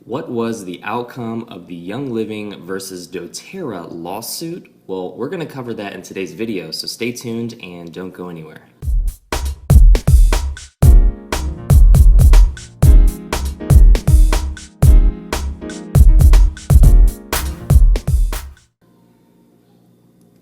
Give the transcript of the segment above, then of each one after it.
What was the outcome of the Young Living versus doTERRA lawsuit? Well, we're going to cover that in today's video, so stay tuned and don't go anywhere.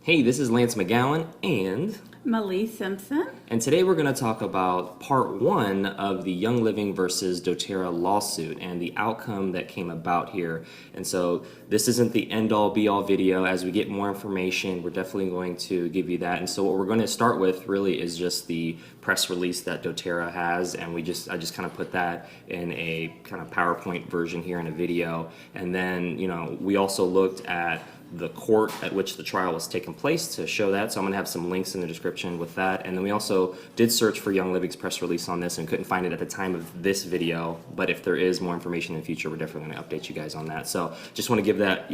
Hey, this is Lance McGowan and Malie Simpson. And today we're going to talk about part one of the Young Living versus doTERRA lawsuit and the outcome that came about here. And so this isn't the end-all be-all video. As we get more information, we're definitely going to give you that. And so what we're going to start with really is just the press release that doTERRA has, and I just kind of put that in a kind of PowerPoint version here in a video. And then, we also looked at the court at which the trial was taking place to show that, so I'm going to have some links in the description with that. And then we also did search for Young Living's press release on this and couldn't find it at the time of this video, but if there is more information in the future, we're definitely going to update you guys on that. So just want to give that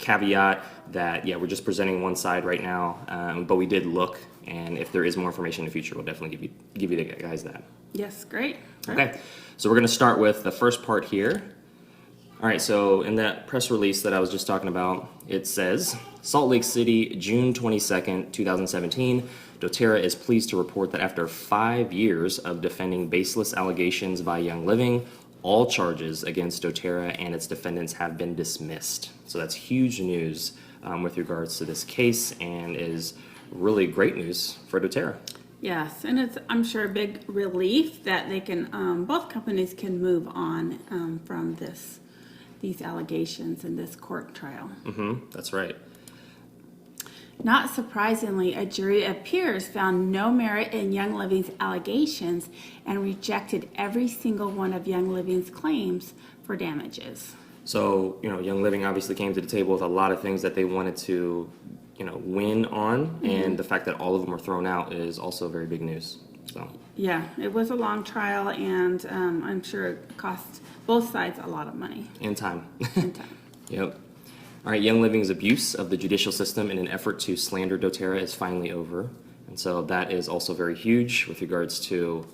caveat that we're just presenting one side right now, but we did look, and if there is more information in the future, we'll definitely give you the guys that. Yes, great. Okay, so we're going to start with the first part here. All right, so in that press release that I was just talking about, it says, Salt Lake City, June 22nd, 2017, doTERRA is pleased to report that after 5 years of defending baseless allegations by Young Living, all charges against doTERRA and its defendants have been dismissed. So that's huge news with regards to this case, and is really great news for doTERRA. Yes, and it's, I'm sure, a big relief that they can, both companies can move on from these allegations in this court trial. That's right. Not surprisingly, a jury of peers found no merit in Young Living's allegations and rejected every single one of Young Living's claims for damages. So, Young Living obviously came to the table with a lot of things that they wanted to, win on, and the fact that all of them were thrown out is also very big news. So. Yeah, it was a long trial, and I'm sure it cost both sides a lot of money. And time. And time. Yep. All right, Young Living's abuse of the judicial system in an effort to slander doTERRA is finally over. And so that is also very huge with regards to,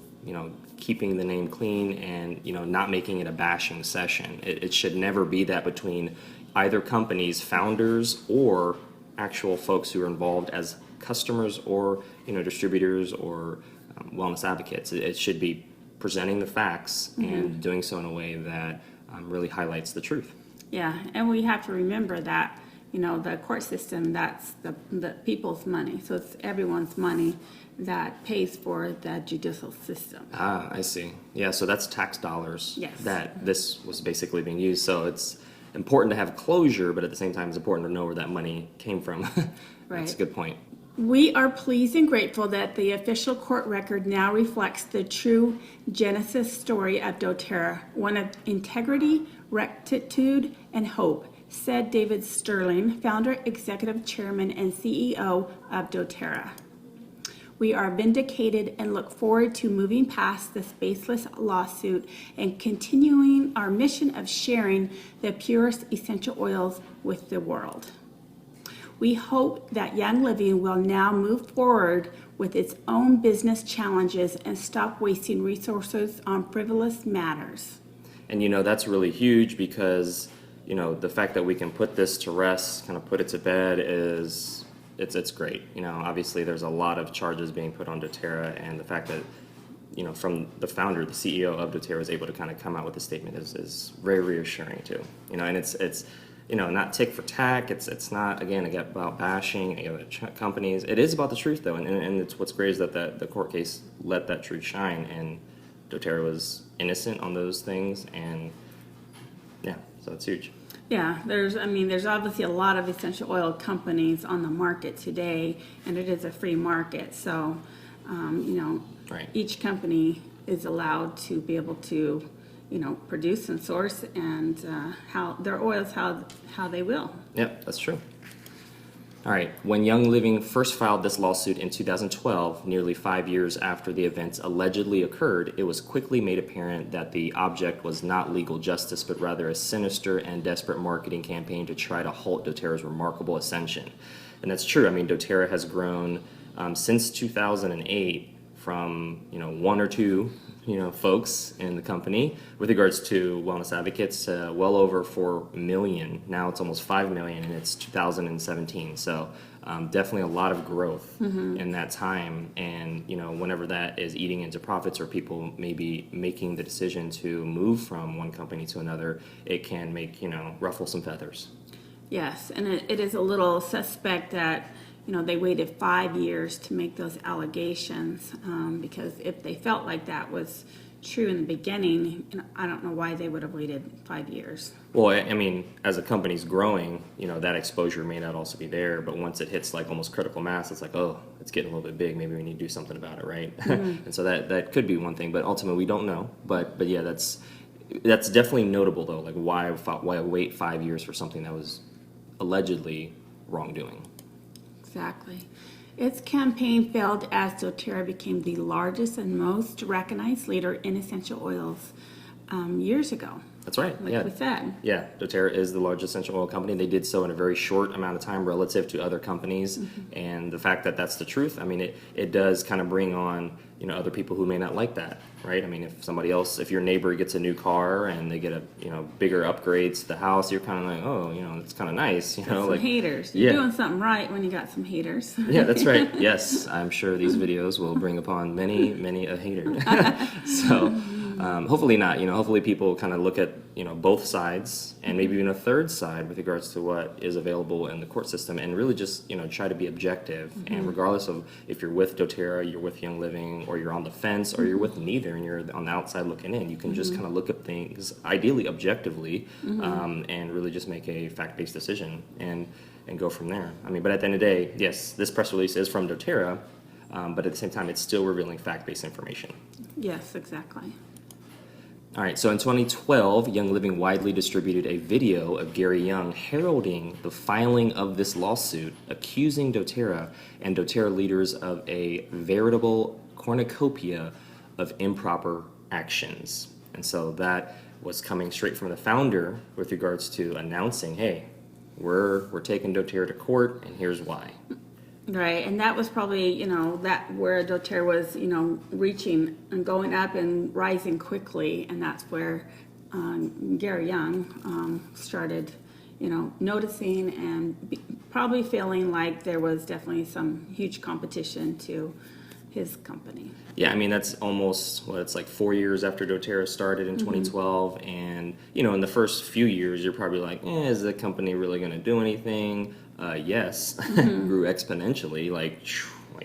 keeping the name clean and, not making it a bashing session. It should never be that between either company's founders or actual folks who are involved as customers or, distributors or wellness advocates. It should be presenting the facts and doing so in a way that really highlights the truth. Yeah, and we have to remember that, the court system, that's the people's money. So it's everyone's money that pays for the judicial system. Ah, I see. Yeah, so that's tax dollars that this was basically being used. So it's important to have closure, but at the same time, it's important to know where that money came from. Right. That's a good point. We are pleased and grateful that the official court record now reflects the true genesis story of doTERRA, one of integrity, rectitude, and hope, said David Sterling, founder, executive chairman, and CEO of doTERRA. We are vindicated and look forward to moving past this baseless lawsuit and continuing our mission of sharing the purest essential oils with the world. We hope that Young Living will now move forward with its own business challenges and stop wasting resources on frivolous matters. And that's really huge because, the fact that we can put this to rest, kind of put it to bed is, it's great. Obviously there's a lot of charges being put on doTERRA, and the fact that, from the founder, the CEO of doTERRA is able to kind of come out with a statement is very reassuring too. And it's not tick for tack. It's not, again, about bashing companies. It is about the truth, though, and it's what's great is that the court case let that truth shine, and doTERRA was innocent on those things, and so it's huge. Yeah, there's obviously a lot of essential oil companies on the market today, and it is a free market. So, Right. Each company is allowed to be able to produce and source and how their oils how they will. Yep, that's true. All right, when Young Living first filed this lawsuit in 2012, nearly 5 years after the events allegedly occurred, it was quickly made apparent that the object was not legal justice, but rather a sinister and desperate marketing campaign to try to halt doTERRA's remarkable ascension. And that's true. doTERRA has grown since 2008 from 1 or 2 folks in the company with regards to wellness advocates, well over 4 million. Now it's almost 5 million, and it's 2017. So definitely a lot of growth in that time. And whenever that is eating into profits, or people maybe making the decision to move from one company to another, it can make ruffle some feathers. Yes, and it is a little suspect that they waited 5 years to make those allegations, because if they felt like that was true in the beginning, I don't know why they would have waited 5 years. Well, I mean, as a company's growing, that exposure may not also be there, but once it hits like almost critical mass, it's like, oh, it's getting a little bit big. Maybe we need to do something about it, right? And so that could be one thing, but ultimately we don't know. But yeah, that's definitely notable though. Like why wait 5 years for something that was allegedly wrongdoing? Exactly. Its campaign failed as doTERRA became the largest and most recognized leader in essential oils years ago. That's right. Like we said. Yeah, doTERRA is the largest essential oil company. They did so in a very short amount of time relative to other companies. And the fact that that's the truth, I mean, it does kind of bring on, other people who may not like that, right? I mean, if your neighbor gets a new car and they get a, bigger upgrades to the house, you're kind of like, oh, it's kind of nice, Some like haters. You're doing something right when you got some haters. Yeah, that's right. Yes, I'm sure these videos will bring upon many a hater. So hopefully not. Hopefully people kind of look at both sides, and maybe even a third side with regards to what is available in the court system, and really just try to be objective. And regardless of if you're with doTERRA, you're with Young Living, or you're on the fence, or you're with neither, and you're on the outside looking in, you can just kind of look at things ideally objectively, and really just make a fact-based decision and go from there. I mean, but at the end of the day, yes, this press release is from doTERRA, but at the same time, it's still revealing fact-based information. Yes, exactly. All right, so in 2012, Young Living widely distributed a video of Gary Young heralding the filing of this lawsuit, accusing doTERRA and doTERRA leaders of a veritable cornucopia of improper actions. And so that was coming straight from the founder with regards to announcing, hey, we're taking doTERRA to court, and here's why. Right, and that was probably, that where doTERRA was, reaching and going up and rising quickly, and that's where Gary Young started, noticing and probably feeling like there was definitely some huge competition to his company. Yeah, I mean, that's almost, it's like 4 years after doTERRA started in 2012, and, in the first few years, you're probably like, is the company really going to do anything? Yes, grew exponentially, like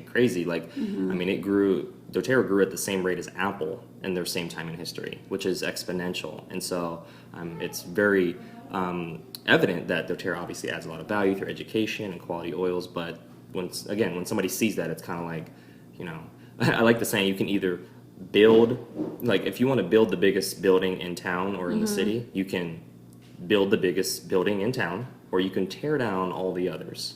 crazy. Like, I mean, doTERRA grew at the same rate as Apple in their same time in history, which is exponential. And so it's very evident that doTERRA obviously adds a lot of value through education and quality oils. But when somebody sees that, it's kind of like, I like the saying, you can either build, like if you want to build the biggest building in town or in the city, you can build the biggest building in town, or you can tear down all the others,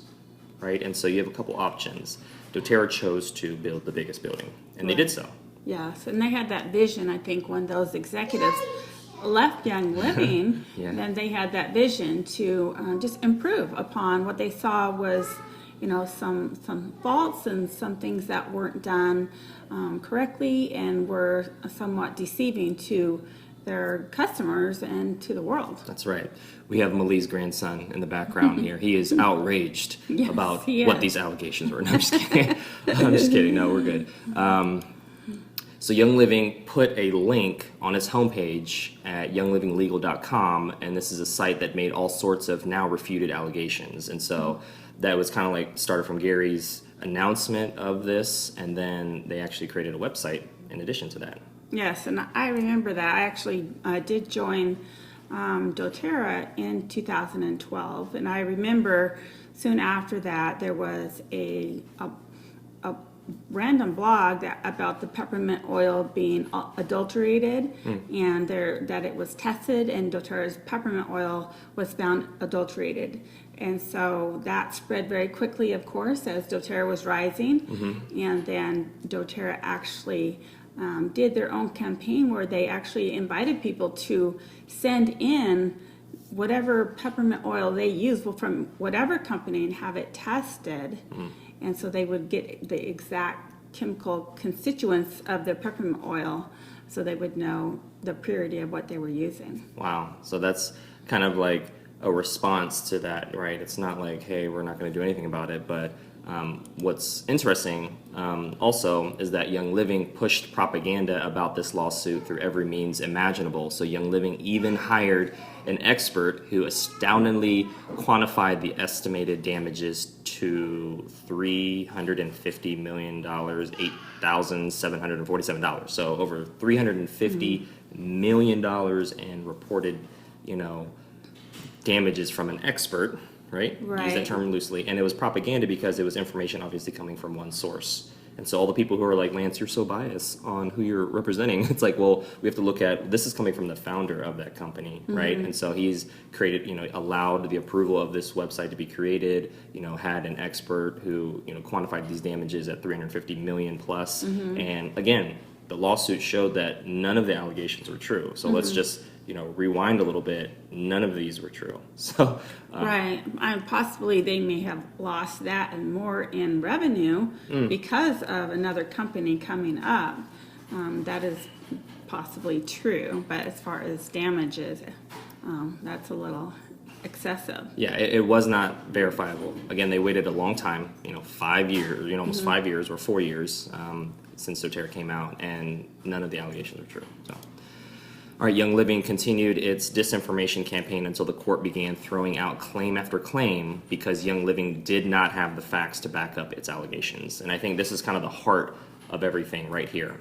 right? And so you have a couple options. doTERRA chose to build the biggest building, and they did so. Yes, and they had that vision, I think, when those executives left Young Living, then they had that vision to just improve upon what they saw was, some faults and some things that weren't done correctly and were somewhat deceiving to their customers and to the world. That's right. We have Mali's grandson in the background here. He is outraged about what these allegations were. No, I'm just kidding. I'm just kidding. No, we're good. So Young Living put a link on its homepage at younglivinglegal.com, and this is a site that made all sorts of now refuted allegations. And so that was kind of like started from Gary's announcement of this, and then they actually created a website in addition to that. Yes, and I remember that. I actually did join doTERRA in 2012, and I remember soon after that there was a random blog about the peppermint oil being adulterated, and that it was tested, and doTERRA's peppermint oil was found adulterated. And so that spread very quickly, of course, as doTERRA was rising, and then doTERRA actually did their own campaign where they actually invited people to send in whatever peppermint oil they used from whatever company and have it tested. And so they would get the exact chemical constituents of their peppermint oil so they would know the purity of what they were using. Wow. So that's kind of like a response to that, right? It's not like, hey, we're not going to do anything about it. But what's interesting also is that Young Living pushed propaganda about this lawsuit through every means imaginable. So Young Living even hired an expert who astoundingly quantified the estimated damages to $350 million, $8,747. So over $350 million in reported, damages from an expert, right? Use that term loosely. And it was propaganda because it was information obviously coming from one source. And so all the people who are like, Lance, you're so biased on who you're representing. It's like, well, we have to look at, this is coming from the founder of that company, right? And so he's created, allowed the approval of this website to be created, had an expert who, quantified these damages at 350 million plus. And again, the lawsuit showed that none of the allegations were true. So let's just, rewind a little bit. None of these were true. So right. Possibly they may have lost that and more in revenue because of another company coming up. That is possibly true. But as far as damages, that's a little excessive. Yeah, it was not verifiable. Again, they waited a long time, 5 years, almost 5 years or 4 years since doTERRA came out, and none of the allegations are true. So. All right, Young Living continued its disinformation campaign until the court began throwing out claim after claim because Young Living did not have the facts to back up its allegations. And I think this is kind of the heart of everything right here.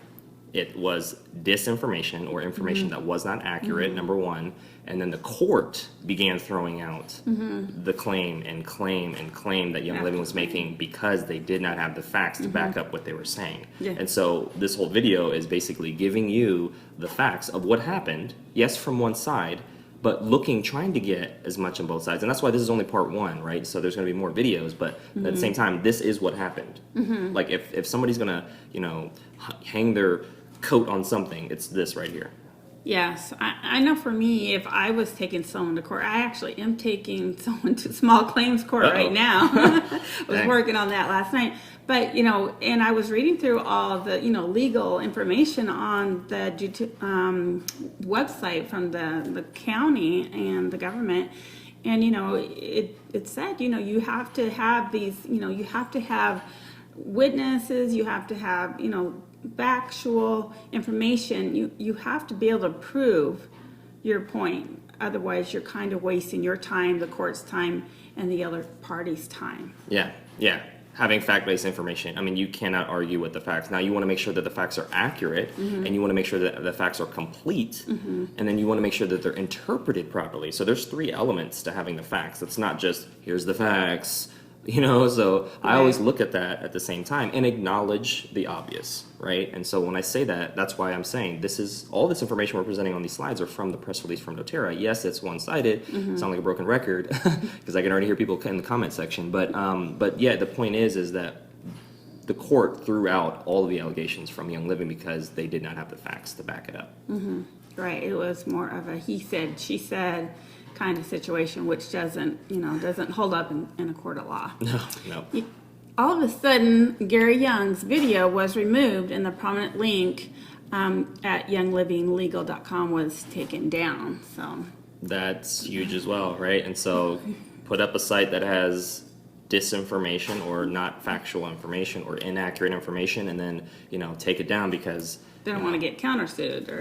It was disinformation or information that was not accurate, number one, and then the court began throwing out the claim that Young Living was making because they did not have the facts to back up what they were saying. And so this whole video is basically giving you the facts of what happened, yes, from one side, but trying to get as much on both sides. And that's why this is only part one, right? So there's going to be more videos, but at the same time, this is what happened. Like if somebody's going to, hang their coat on something, it's this right here. Yes, I know for me, if I was taking someone to court, I actually am taking someone to small claims court right now. I was working on that last night. But, and I was reading through all the, legal information on the website from the county and the government. And, it said, you have to have these, you have to have witnesses, you have to have, factual information. You have to be able to prove your point. Otherwise, you're kind of wasting your time, the court's time, and the other party's time. Yeah. Having fact-based information. I mean, you cannot argue with the facts. Now, you want to make sure that the facts are accurate, and you want to make sure that the facts are complete, and then you want to make sure that they're interpreted properly. So there's three elements to having the facts. It's not just, here's the facts, so I always look at that at the same time and acknowledge the obvious, right? And so when I say that, that's why I'm saying all this information we're presenting on these slides are from the press release from doTERRA. Yes, it's one-sided, sound like a broken record, because I can already hear people in the comment section. But yeah, the point is that the court threw out all of the allegations from Young Living because they did not have the facts to back it up. Right. It was more of a he said, she said kind of situation, which doesn't hold up in a court of law. No. All of a sudden, Gary Young's video was removed, and the prominent link at younglivinglegal.com was taken down. So that's huge as well, right? And so put up a site that has disinformation or not factual information or inaccurate information, and then take it down because they don't want to get countersued or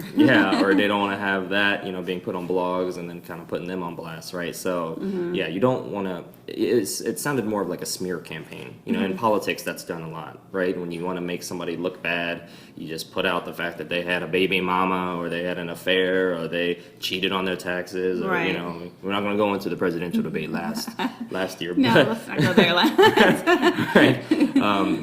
or they don't want to have that being put on blogs and then kind of putting them on blast, right? So you don't want to. It sounded more of like a smear campaign. In politics, that's done a lot, right? When you want to make somebody look bad, you just put out the fact that they had a baby mama or they had an affair or they cheated on their taxes. Or, right. We're not going to go into the presidential debate last year. No, let's not go there last. Right.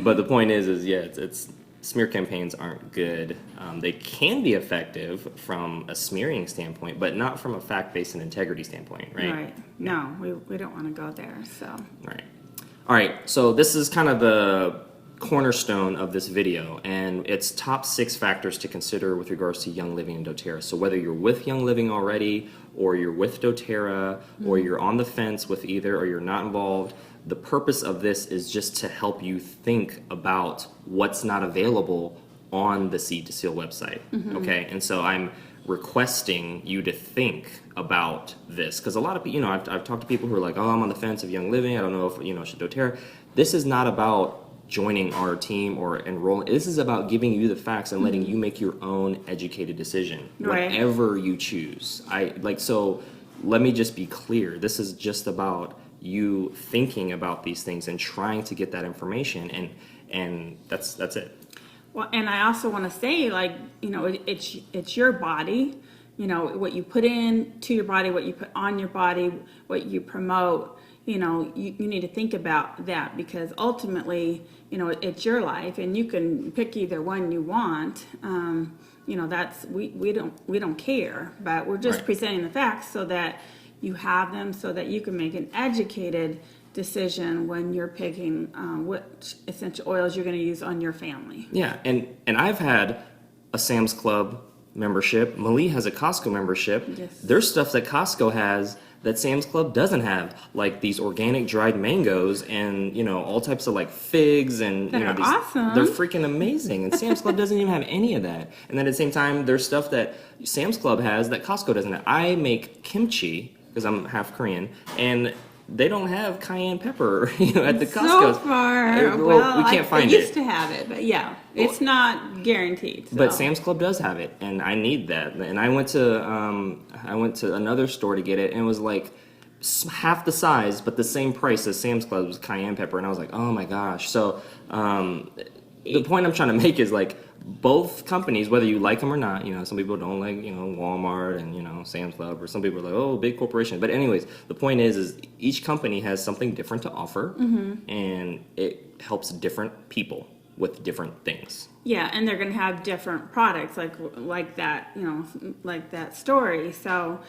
But the point is it's smear campaigns aren't good. They can be effective from a smearing standpoint, but not from a fact-based and integrity standpoint, right? Right. No, we don't want to go there. So. Right. All right. So this is kind of the cornerstone of this video, and it's top 6 factors to consider with regards to Young Living and doTERRA. So whether you're with Young Living already, or you're with doTERRA, or you're on the fence with either, or you're not involved, the purpose of this is just to help you think about what's not available on the Seed to Seal website. Okay, and so I'm requesting you to think about this, because a lot of people, I've talked to people who are like, oh, I'm on the fence of Young Living, I don't know if should doTERRA. This is not about joining our team or enrolling. This is about giving you the facts and letting you make your own educated decision, whatever you choose. So let me just be clear, this is just about you thinking about these things and trying to get that information, and that's it. Well, and I also want to say, it's your body, what you put into your body, what you put on your body, what you promote, you need to think about that, because ultimately, it's your life, and you can pick either one you want. That's, we don't care, but we're just presenting the facts so that you have them, so that you can make an educated decision when you're picking what essential oils you're going to use on your family. Yeah, and I've had a Sam's Club membership. Malie has a Costco membership. Yes. There's stuff that Costco has that Sam's Club doesn't have, like these organic dried mangoes and all types of figs and that are awesome. They're freaking amazing, and Sam's Club doesn't even have any of that. And then at the same time, there's stuff that Sam's Club has that Costco doesn't have. I make kimchi because I'm half Korean, and they don't have cayenne pepper, at the Costco. So far, we can't find it. They used to have it, but yeah, it's not guaranteed. So. But Sam's Club does have it, and I need that. And I went to another store to get it, and it was like half the size, but the same price as Sam's Club's cayenne pepper, and I was like, oh my gosh. So the point I'm trying to make is both companies, whether you like them or not, some people don't like, Walmart and, Sam's Club, or some people are like, oh, big corporation. But anyways, the point is each company has something different to offer, and it helps different people with different things. Yeah, and they're going to have different products like that, like that story. So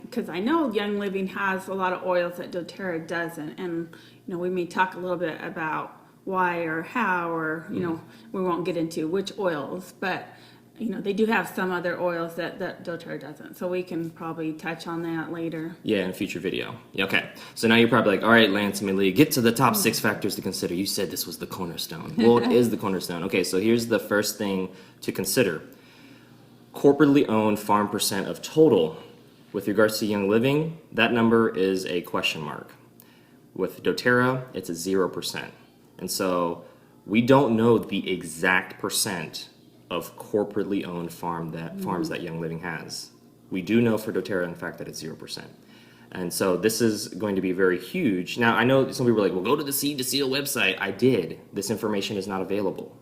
because I know Young Living has a lot of oils that doTERRA doesn't, and, we may talk a little bit about why or how, or we won't get into which oils, but they do have some other oils that doTERRA doesn't, so we can probably touch on that later. Yeah, in a future video. Okay, so now you're probably like, all right, Lance and Malie, get to the top 6 factors to consider. You said this was the cornerstone. Well, it is the cornerstone. Okay, so here's the first thing to consider. Corporately owned farm percent of total. With regards to Young Living, that number is a question mark. With doTERRA, it's a 0%. And so we don't know the exact percent of corporately owned farms that Young Living has. We do know for doTERRA, in fact, that it's 0%. And so this is going to be very huge. Now, I know some people are like, well, go to the Seed to Seal website. I did. This information is not available.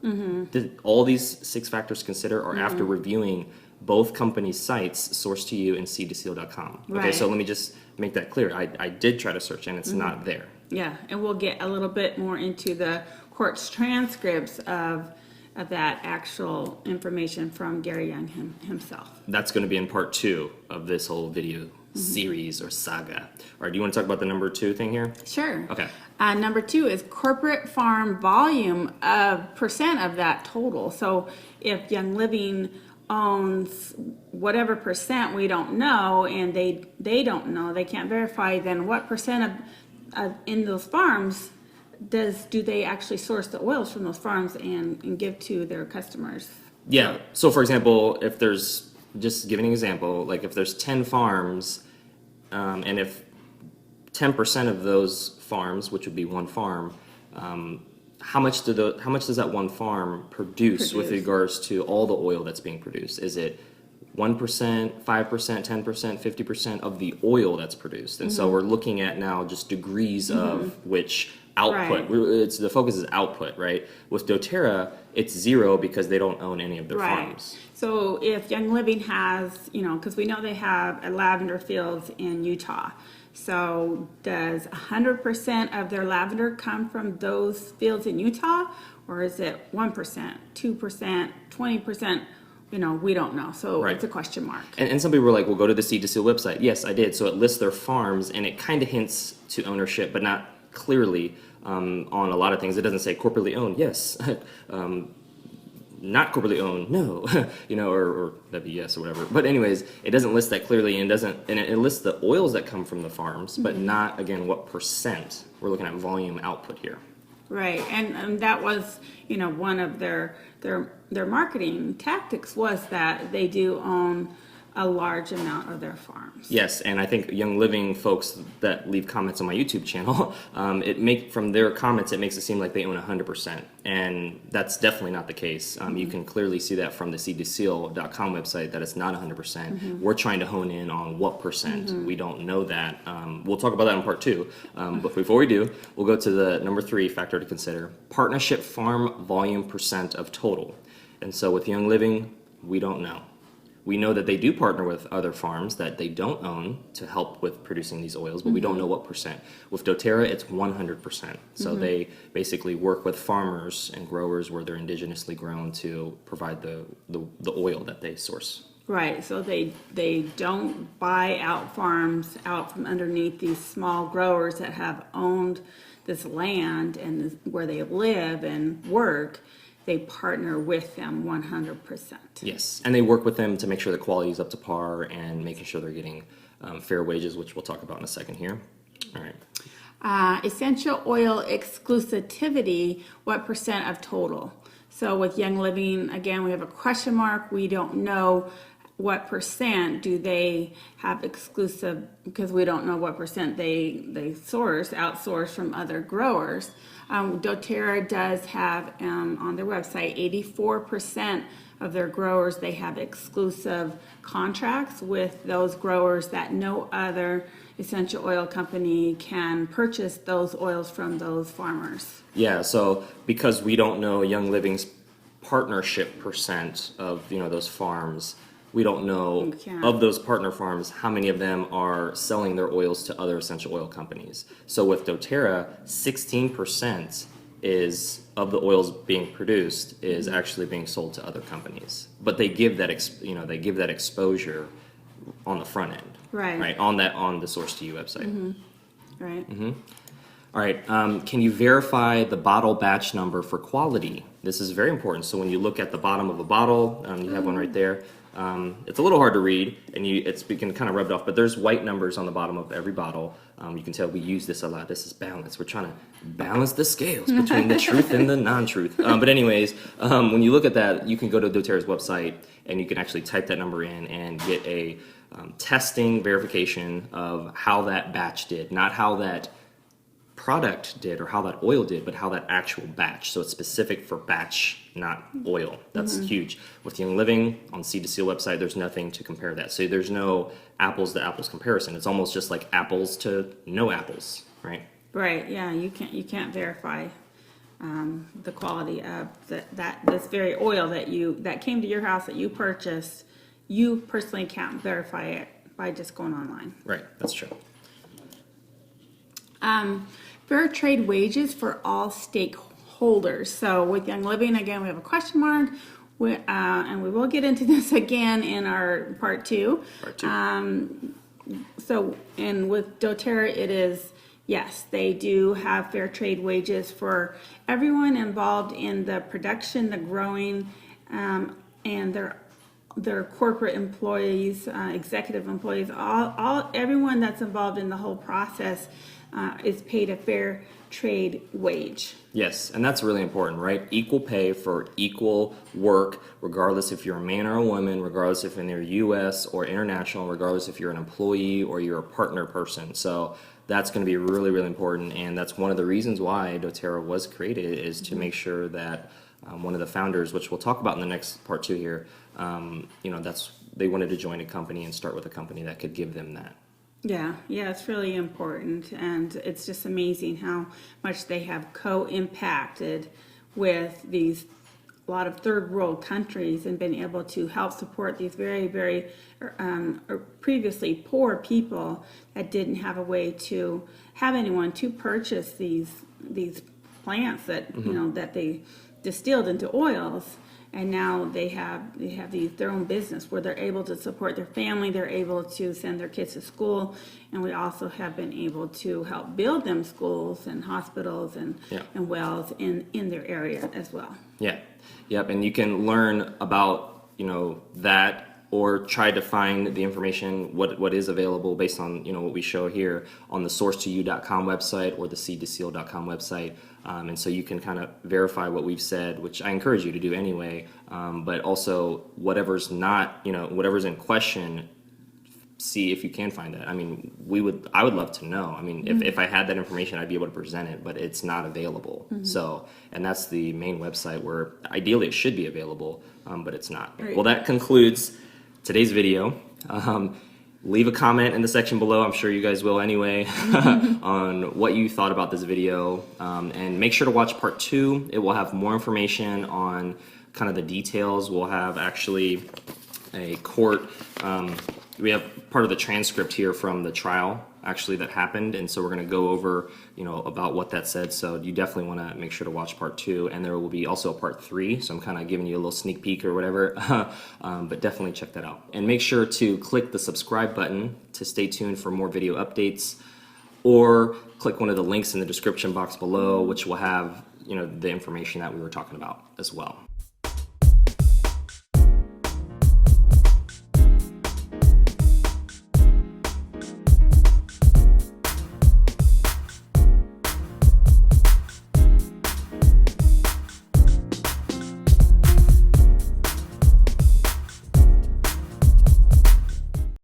All these 6 factors to consider are after reviewing both companies' sites, sourced to you and seedtoseal.com. Okay, so let me just make that clear. I did try to search, and it's not there. Yeah, and we'll get a little bit more into the court's transcripts of that actual information from Gary Young himself. That's going to be in part 2 of this whole video series or saga. All right, do you want to talk about the number 2 thing here? Sure. Okay. Number 2 is corporate farm volume of percent of that total. So if Young Living owns whatever percent we don't know, and they don't know, they can't verify, then what percent of in those farms do they actually source the oils from those farms and give to their customers? Yeah. So for example, if there's, just giving an example, like if there's 10 farms, and if 10% of those farms, which would be one farm, how much does that one farm produce with regards to all the oil that's being produced? Is it 1%, 5%, 10%, 50% of the oil that's produced? And so we're looking at now just degrees of which output. The focus is output, right? With doTERRA, it's 0 because they don't own any of their farms. So if Young Living has, because we know they have a lavender fields in Utah. So does 100% of their lavender come from those fields in Utah? Or is it 1%, 2%, 20%? We don't know. So it's a question mark. And some people were like, well, go to the Seed to Seal website. Yes, I did. So it lists their farms, and it kind of hints to ownership, but not clearly on a lot of things. It doesn't say corporately owned, yes. Not corporately owned, no. Or that'd be yes or whatever. But anyways, it doesn't list that clearly, and it lists the oils that come from the farms, but not, again, what percent. We're looking at volume output here. Right, and that was, one of their marketing tactics was that they do own a large amount of their farms. Yes, and I think Young Living folks that leave comments on my YouTube channel, from their comments, it makes it seem like they own 100%, and that's definitely not the case. You can clearly see that from the seedtoseal.com website that it's not 100%. We're trying to hone in on what percent. We don't know that. We'll talk about that in part 2, but before we do, we'll go to the number 3 factor to consider: partnership farm volume percent of total. And so with Young Living, we don't know. We know that they do partner with other farms that they don't own to help with producing these oils, but we don't know what percent. With doTERRA, it's 100%. So they basically work with farmers and growers where they're indigenously grown to provide the oil that they source. Right, so they don't buy out farms out from underneath these small growers that have owned this land and where they live and work. They partner with them 100%. Yes, and they work with them to make sure the quality is up to par and making sure they're getting fair wages, which we'll talk about in a second here. All right. Essential oil exclusivity, what percent of total? So with Young Living, again, we have a question mark. We don't know what percent do they have exclusive, because we don't know what percent they outsource from other growers. doTERRA does have on their website 84% of their growers, they have exclusive contracts with those growers that no other essential oil company can purchase those oils from those farmers. Yeah, so because we don't know Young Living's partnership percent of those farms, we don't know of those partner farms how many of them are selling their oils to other essential oil companies. So with doTERRA, 16% is of the oils being produced is actually being sold to other companies, but they give that exposure on the front end, right on the Source to You website. Right. All right, can you verify the bottle batch number for quality? This is very important. So when you look at the bottom of a bottle, you have one right there. It's a little hard to read, and you can kind of rub it off, but there's white numbers on the bottom of every bottle. You can tell we use this a lot. This is balance. We're trying to balance the scales between the truth and the non-truth. But anyways, when you look at that, you can go to doTERRA's website, and you can actually type that number in and get a testing verification of how that batch did, not how that product did or how that oil did, but how that actual batch. So it's specific for batch, not oil. That's huge. With Young Living on the Seed to Seal website, there's nothing to compare that. So there's no apples to apples comparison. It's almost just like apples to no apples, right? Right. Yeah. You can't verify the quality of this very oil that came to your house that you purchased. You personally can't verify it by just going online. Right. That's true. Fair trade wages for all stakeholders. So with Young Living, again, we have a question mark, and we will get into this again in our part 2. And with doTERRA, it is, yes, they do have fair trade wages for everyone involved in the production, the growing, and their corporate employees, executive employees, everyone that's involved in the whole process is paid a fair trade wage. Yes, and that's really important, right? Equal pay for equal work, regardless if you're a man or a woman, regardless if you're U.S. or international, regardless if you're an employee or you're a partner person. So that's going to be really, really important, and that's one of the reasons why doTERRA was created, is to make sure that one of the founders, which we'll talk about in the next part 2 here, they wanted to join a company and start with a company that could give them that. Yeah, it's really important, and it's just amazing how much they have co-impacted with a lot of third world countries and been able to help support these very, very previously poor people that didn't have a way to have anyone to purchase these plants that that they distilled into oils. And now they have their own business where they're able to support their family, they're able to send their kids to school, and we also have been able to help build them schools and hospitals and wells in their area as well. Yeah, yep, and you can learn about that or try to find the information, what is available based on, what we show here on the source2u.com website or the seed2seal.com website. And so you can kind of verify what we've said, which I encourage you to do anyway. But also whatever's not, whatever's in question, see if you can find that. I mean, I would love to know. I mean, if I had that information, I'd be able to present it, but it's not available. So, and that's the main website where ideally it should be available, but it's not. Right. Well, that concludes today's video. Leave a comment in the section below. I'm sure you guys will anyway, on what you thought about this video. And make sure to watch part 2. It will have more information on kind of the details. We'll have actually a court, we have part of the transcript here from the trial actually that happened, and so we're going to go over about what that said. So you definitely want to make sure to watch part 2, and there will be also a part 3, so I'm kind of giving you a little sneak peek or whatever. But definitely check that out, and make sure to click the subscribe button to stay tuned for more video updates, or click one of the links in the description box below, which will have the information that we were talking about as well.